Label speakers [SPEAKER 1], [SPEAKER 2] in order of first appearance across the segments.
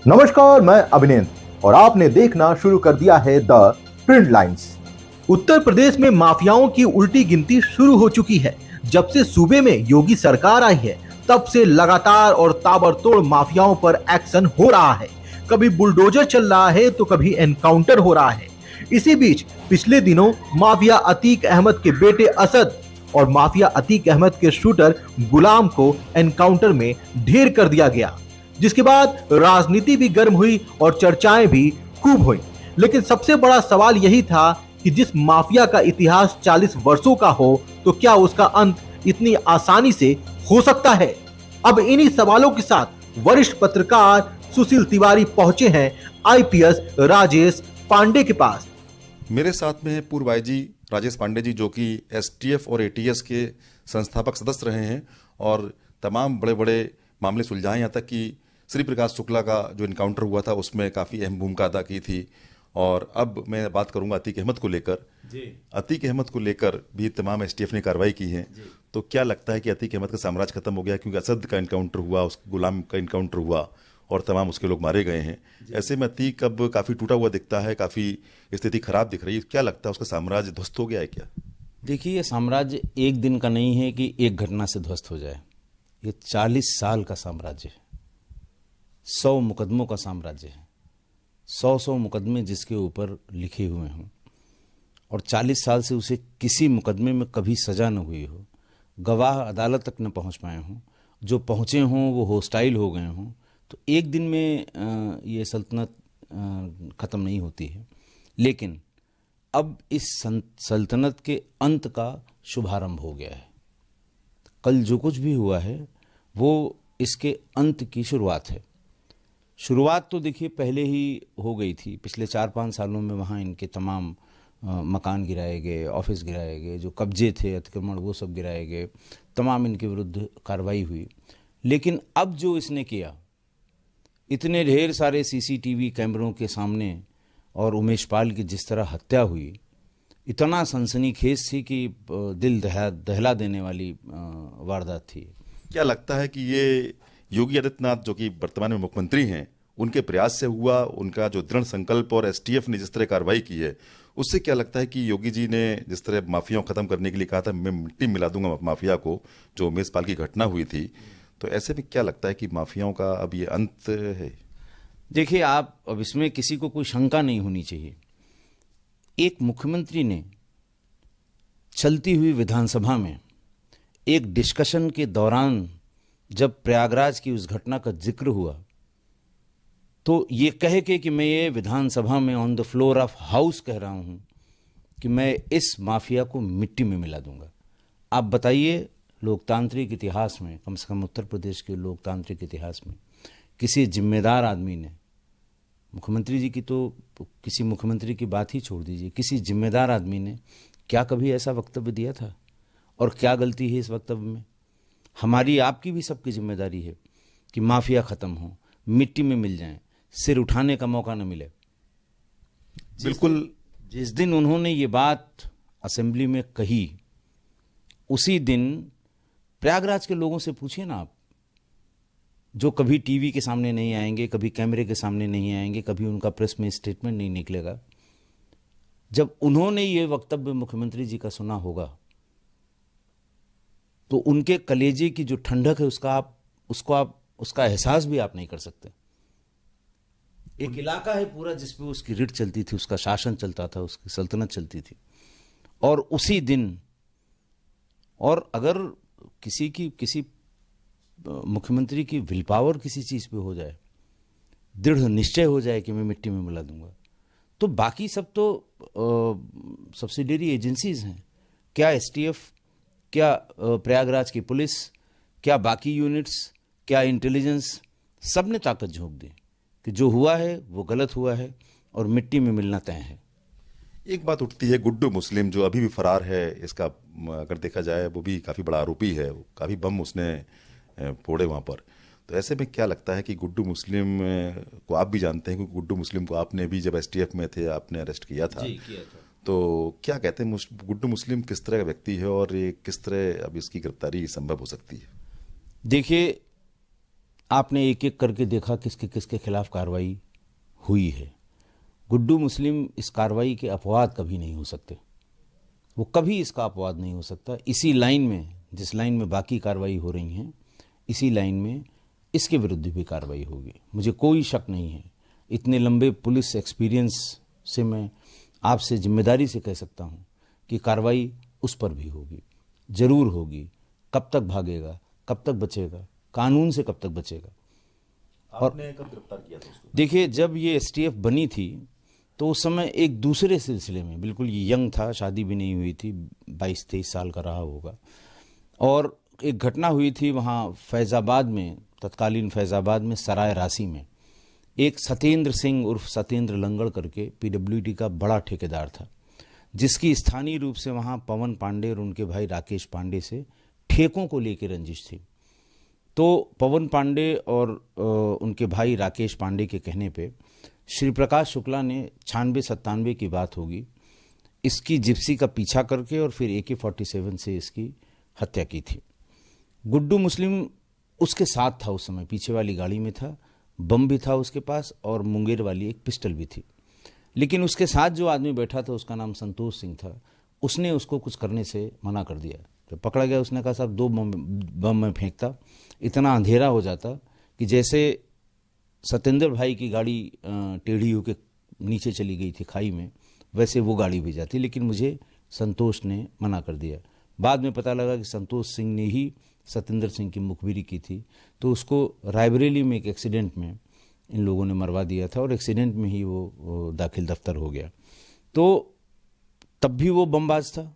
[SPEAKER 1] नमस्कार, मैं अभिनेंद्र और आपने देखना शुरू कर दिया है the trend lines. Uttar Pradesh में माफियाओं की उल्टी गिनती शुरू हो चुकी है। जब से सूबे में योगी सरकार आई है तब से लगातार और ताबड़तोड़ माफियाओं पर एक्शन हो रहा है। कभी बुलडोजर चल रहा है तो कभी एनकाउंटर हो रहा है। इसी बीच पिछले दिनों माफिया अतीक अहमद के बेटे असद और माफिया अतीक अहमद के शूटर गुलाम को एनकाउंटर में ढेर कर दिया गया, जिसके बाद राजनीति भी गर्म हुई और चर्चाएं भी खूब हुई। लेकिन सबसे बड़ा सवाल यही था कि जिस माफिया का इतिहास 40 वर्षों का हो तो क्या उसका अंत इतनी आसानी से हो सकता है। अब इन्हीं सवालों के साथ वरिष्ठ पत्रकार सुशील तिवारी पहुंचे हैं आईपीएस राजेश पांडे के पास।
[SPEAKER 2] मेरे साथ में है पूर्व आईजी राजेश पांडे जी, जो कि एसटीएफ और एटीएस के संस्थापक सदस्य रहे हैं और तमाम बड़े बड़े मामले सुलझाए। यहाँ तक कि श्री प्रकाश शुक्ला का जो इनकाउंटर हुआ था उसमें काफ़ी अहम भूमिका अदा की थी। और अब मैं बात करूंगा अतीक अहमद को लेकर। अतीक अहमद को लेकर भी तमाम एसटीएफ ने कार्रवाई की है। तो क्या लगता है कि अतीक अहमद का साम्राज्य खत्म हो गया, क्योंकि असद का इनकाउंटर हुआ, उस गुलाम का इनकाउंटर हुआ और तमाम उसके लोग मारे गए हैं। ऐसे में अतीक अब काफ़ी टूटा हुआ दिखता है, काफ़ी स्थिति खराब दिख रही है। क्या लगता है उसका साम्राज्य ध्वस्त हो गया है क्या?
[SPEAKER 3] देखिए, ये साम्राज्य एक दिन का नहीं है कि एक घटना से ध्वस्त हो जाए। ये 40 साल का साम्राज्य है, 100 मुकदमों का साम्राज्य है, 100 मुकदमे जिसके ऊपर लिखे हुए हों और 40 साल से उसे किसी मुकदमे में कभी सजा न हुई हो, गवाह अदालत तक न पहुंच पाए हों, जो पहुंचे हों वो हॉस्टाइल हो गए हों, तो एक दिन में ये सल्तनत ख़त्म नहीं होती है। लेकिन अब इस सल्तनत के अंत का शुभारंभ हो गया है। कल जो कुछ भी हुआ है वो इसके अंत की शुरुआत है। शुरुआत तो देखिए पहले ही हो गई थी। पिछले 4-5 सालों में वहाँ इनके तमाम मकान गिराए गए, ऑफिस गिराए गए, जो कब्जे थे, अतिक्रमण, वो सब गिराए गए, तमाम इनके विरुद्ध कार्रवाई हुई। लेकिन अब जो इसने किया, इतने ढेर सारे सीसीटीवी कैमरों के सामने और उमेश पाल की जिस तरह हत्या हुई, इतना सनसनीखेज थी कि दिल दहला देने वाली वारदात थी।
[SPEAKER 2] क्या लगता है कि ये योगी आदित्यनाथ, जो कि वर्तमान में मुख्यमंत्री हैं, उनके प्रयास से हुआ? उनका जो दृढ़ संकल्प और एसटीएफ ने जिस तरह कार्रवाई की है, उससे क्या लगता है कि योगी जी ने जिस तरह माफियाओं को खत्म करने के लिए कहा था, मैं मिट्टी मिला दूंगा माफिया को, जो उमेश पाल की घटना हुई थी, तो ऐसे में क्या लगता है कि माफियाओं का अब ये अंत है?
[SPEAKER 3] देखिए, आप अब इसमें किसी को कोई शंका नहीं होनी चाहिए। एक मुख्यमंत्री ने चलती हुई विधानसभा में एक डिस्कशन के दौरान जब प्रयागराज की उस घटना का जिक्र हुआ तो ये कह के कि मैं ये विधानसभा में on the floor of house कह रहा हूं कि मैं इस माफिया को मिट्टी में मिला दूंगा। आप बताइए, लोकतांत्रिक इतिहास में, कम से कम उत्तर प्रदेश के लोकतांत्रिक इतिहास में, किसी जिम्मेदार आदमी ने, मुख्यमंत्री जी की तो किसी मुख्यमंत्री की बात ही छोड़ दीजिए, किसी जिम्मेदार आदमी ने क्या कभी ऐसा वक्तव्य दिया था? और क्या गलती है इस वक्तव्य में? हमारी, आपकी भी सबकी जिम्मेदारी है कि माफिया खत्म हो, मिट्टी में मिल जाएं, सिर उठाने का मौका न मिले।
[SPEAKER 2] बिल्कुल।
[SPEAKER 3] जिस दिन उन्होंने ये बात असेंबली में कही, उसी दिन प्रयागराज के लोगों से पूछिए ना आप, जो कभी टीवी के सामने नहीं आएंगे, कभी कैमरे के सामने नहीं आएंगे, कभी उनका प्रेस में स्टेटमेंट नहीं निकलेगा, जब उन्होंने ये वक्तव्य मुख्यमंत्री जी का सुना होगा तो उनके कलेजे की जो ठंडक है उसका एहसास भी आप नहीं कर सकते। एक इलाका है पूरा जिस पे उसकी रिट चलती थी, उसका शासन चलता था, उसकी सल्तनत चलती थी, और उसी दिन, और अगर किसी मुख्यमंत्री की विल पावर किसी चीज पे हो जाए, दृढ़ निश्चय हो जाए कि मैं मिट्टी में मिला दूंगा, तो बाकी सब तो सब्सिडियरी एजेंसीज हैं। क्या एसटीएफ, क्या प्रयागराज की पुलिस, क्या बाकी यूनिट्स, क्या इंटेलिजेंस, सब ने ताकत झोंक दी कि जो हुआ है वो गलत हुआ है और मिट्टी में मिलना तय है।
[SPEAKER 2] एक बात उठती है, गुड्डू मुस्लिम जो अभी भी फरार है, इसका अगर देखा जाए वो भी काफ़ी बड़ा आरोपी है, काफ़ी बम उसने फोड़े वहाँ पर। तो ऐसे में क्या लगता है कि गुड्डू मुस्लिम को आप भी जानते हैं, क्योंकि गुड्डू मुस्लिम को आपने भी जब एसटीएफ में थे आपने अरेस्ट किया था।
[SPEAKER 3] जी, किया था।
[SPEAKER 2] तो क्या कहते हैं, गुड्डू मुस्लिम किस तरह का व्यक्ति है और ये किस तरह अब इसकी गिरफ्तारी संभव हो सकती है?
[SPEAKER 3] देखिए, आपने एक एक करके देखा किसके किसके खिलाफ कार्रवाई हुई है। गुड्डू मुस्लिम इस कार्रवाई के अपवाद कभी नहीं हो सकते, वो कभी इसका अपवाद नहीं हो सकता। इसी लाइन में, जिस लाइन में बाकी कार्रवाई हो रही हैं, इसी लाइन में इसके विरुद्ध भी कार्रवाई होगी, मुझे कोई शक नहीं है। इतने लंबे पुलिस एक्सपीरियंस से मैं आपसे जिम्मेदारी से कह सकता हूं कि कार्रवाई उस पर भी होगी, जरूर होगी। कब तक भागेगा, कब तक बचेगा, कानून से कब तक बचेगा।
[SPEAKER 2] आपने कब गिरफ्तार किया था उसको?
[SPEAKER 3] देखिए, जब ये एसटीएफ बनी थी तो उस समय एक दूसरे सिलसिले में, बिल्कुल ये यंग था, शादी भी नहीं हुई थी, 22-23 साल का रहा होगा, और एक घटना हुई थी वहाँ फैज़ाबाद में, तत्कालीन फैज़ाबाद में सराय राशि में। एक सत्येंद्र सिंह उर्फ सत्येंद्र लंगड़ करके पीडब्ल्यूडी का बड़ा ठेकेदार था, जिसकी स्थानीय रूप से वहाँ पवन पांडे और उनके भाई राकेश पांडे से ठेकों को लेकर रंजिश थी। तो पवन पांडे और उनके भाई राकेश पांडे के कहने पे श्री प्रकाश शुक्ला ने 96-97 की बात होगी, इसकी जिप्सी का पीछा करके और फिर AK-47 से इसकी हत्या की थी। गुड्डू मुस्लिम उसके साथ था, उस समय पीछे वाली गाड़ी में था, बम भी था उसके पास और मुंगेर वाली एक पिस्टल भी थी। लेकिन उसके साथ जो आदमी बैठा था उसका नाम संतोष सिंह था, उसने उसको कुछ करने से मना कर दिया। जब पकड़ा गया उसने कहा साहब 2 बम में फेंकता, इतना अंधेरा हो जाता कि जैसे सत्येंद्र भाई की गाड़ी टेढ़ी होकर नीचे चली गई थी खाई में, वैसे वो गाड़ी भी जाती, लेकिन मुझे संतोष ने मना कर दिया। बाद में पता लगा कि संतोष सिंह ने ही सत्येंद्र सिंह की मुखबिरी की थी, तो उसको रायबरेली में एक एक्सीडेंट में इन लोगों ने मरवा दिया था और एक्सीडेंट में ही वो दाखिल दफ्तर हो गया। तो तब भी वो बमबाज था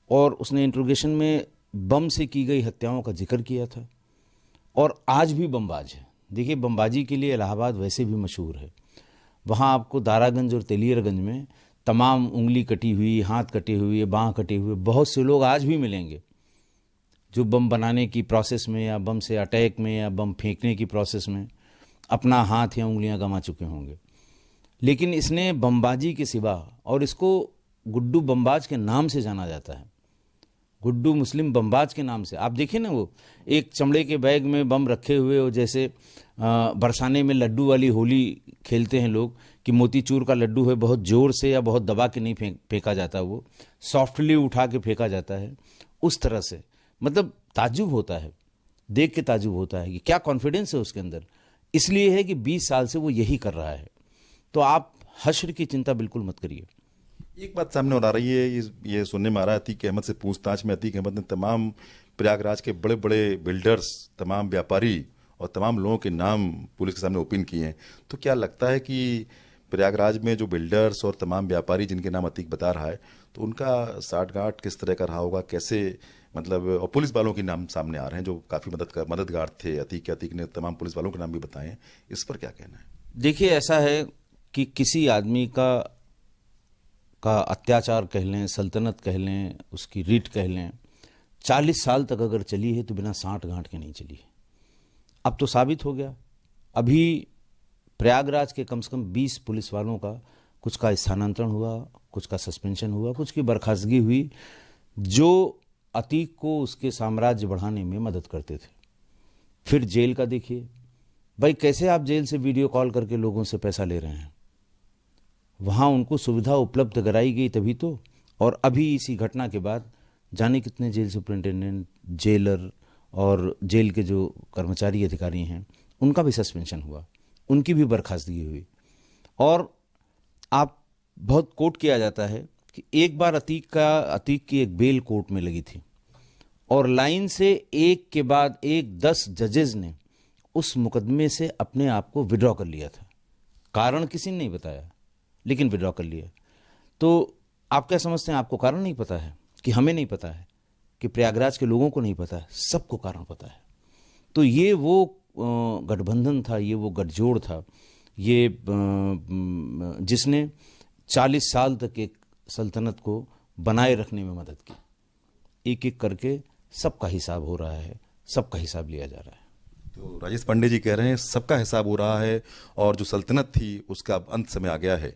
[SPEAKER 3] और उसने इंट्रोगेशन में बम से की गई हत्याओं का जिक्र किया था और आज भी बमबाज है। देखिए, बमबाजी के लिए इलाहाबाद वैसे भी मशहूर है। वहाँ आपको दारागंज और तेलियरगंज में तमाम उंगली कटी हुई, हाथ कटे हुए, बाँह कटे हुए बहुत से लोग आज भी मिलेंगे जो बम बनाने की प्रोसेस में या बम से अटैक में या बम फेंकने की प्रोसेस में अपना हाथ या उंगलियां गंवा चुके होंगे। लेकिन इसने बमबाजी के सिवा, और इसको गुड्डू बमबाज के नाम से जाना जाता है, गुड्डू मुस्लिम बमबाज के नाम से। आप देखिए ना, वो एक चमड़े के बैग में बम रखे हुए हो, जैसे बरसाने में लड्डू वाली होली खेलते हैं लोग कि मोतीचूर का लड्डू है, बहुत जोर से या बहुत दबा के नहीं फेंका जाता, वो सॉफ्टली उठा के फेंका जाता है, उस तरह से। मतलब ताज्जुब होता है, देख के ताज्जुब होता है कि क्या कॉन्फिडेंस है उसके अंदर। इसलिए है कि 20 साल से वो यही कर रहा है। तो आप हश्र की चिंता बिल्कुल मत करिए।
[SPEAKER 2] एक बात सामने और आ रही है, ये सुनने में आ रहा है अतीक अहमद से पूछताछ में अतीक अहमद ने तमाम प्रयागराज के बड़े बड़े बिल्डर्स, तमाम व्यापारी और तमाम लोगों के नाम पुलिस के सामने ओपन किए हैं। तो क्या लगता है कि प्रयागराज में जो बिल्डर्स और तमाम व्यापारी जिनके नाम अतीक बता रहा है, तो उनका साठगांठ किस तरह का रहा होगा, कैसे, मतलब, और पुलिस वालों के नाम सामने आ रहे हैं जो काफ़ी मददगार थे अतीक के। अतीक ने तमाम पुलिस वालों के नाम भी बताए हैं, इस पर क्या कहना है?
[SPEAKER 3] देखिए, ऐसा है कि किसी आदमी का अत्याचार कह लें, सल्तनत कह लें, उसकी रीट कह लें, 40 साल तक अगर चली है तो बिना साठ गांठ के नहीं चली है। अब तो साबित हो गया। अभी प्रयागराज के कम से कम 20 पुलिस वालों का, कुछ का स्थानांतरण हुआ, कुछ का सस्पेंशन हुआ, कुछ की बर्खास्तगी हुई, जो अतीक को उसके साम्राज्य बढ़ाने में मदद करते थे। फिर जेल का देखिए भाई, कैसे आप जेल से वीडियो कॉल करके लोगों से पैसा ले रहे हैं। वहाँ उनको सुविधा उपलब्ध कराई गई तभी तो। और अभी इसी घटना के बाद जाने कितने जेल सुपरिंटेंडेंट, जेलर और जेल के जो कर्मचारी अधिकारी हैं उनका भी सस्पेंशन हुआ, उनकी भी बर्खास्तगी हुई। और आप बहुत कोट किया जाता है कि एक बार अतीक की एक बेल कोर्ट में लगी थी और लाइन से एक के बाद एक 10 जजेस ने उस मुकदमे से अपने आप को विड्रॉ कर लिया था। कारण किसी ने नहीं बताया, लेकिन विड्रॉ कर लिया। तो आप क्या समझते हैं, आपको कारण नहीं पता है कि हमें नहीं पता है, कि प्रयागराज के लोगों को नहीं पता है? सबको कारण पता है। तो ये वो गठबंधन था, ये वो गठजोड़ था, ये जिसने 40 साल तक एक सल्तनत को बनाए रखने में मदद की। एक एक करके सबका हिसाब हो रहा है, सबका हिसाब लिया जा रहा है।
[SPEAKER 2] तो राजेश पांडे जी कह रहे हैं सबका हिसाब हो रहा है और जो सल्तनत थी उसका अब अंत समय आ गया है।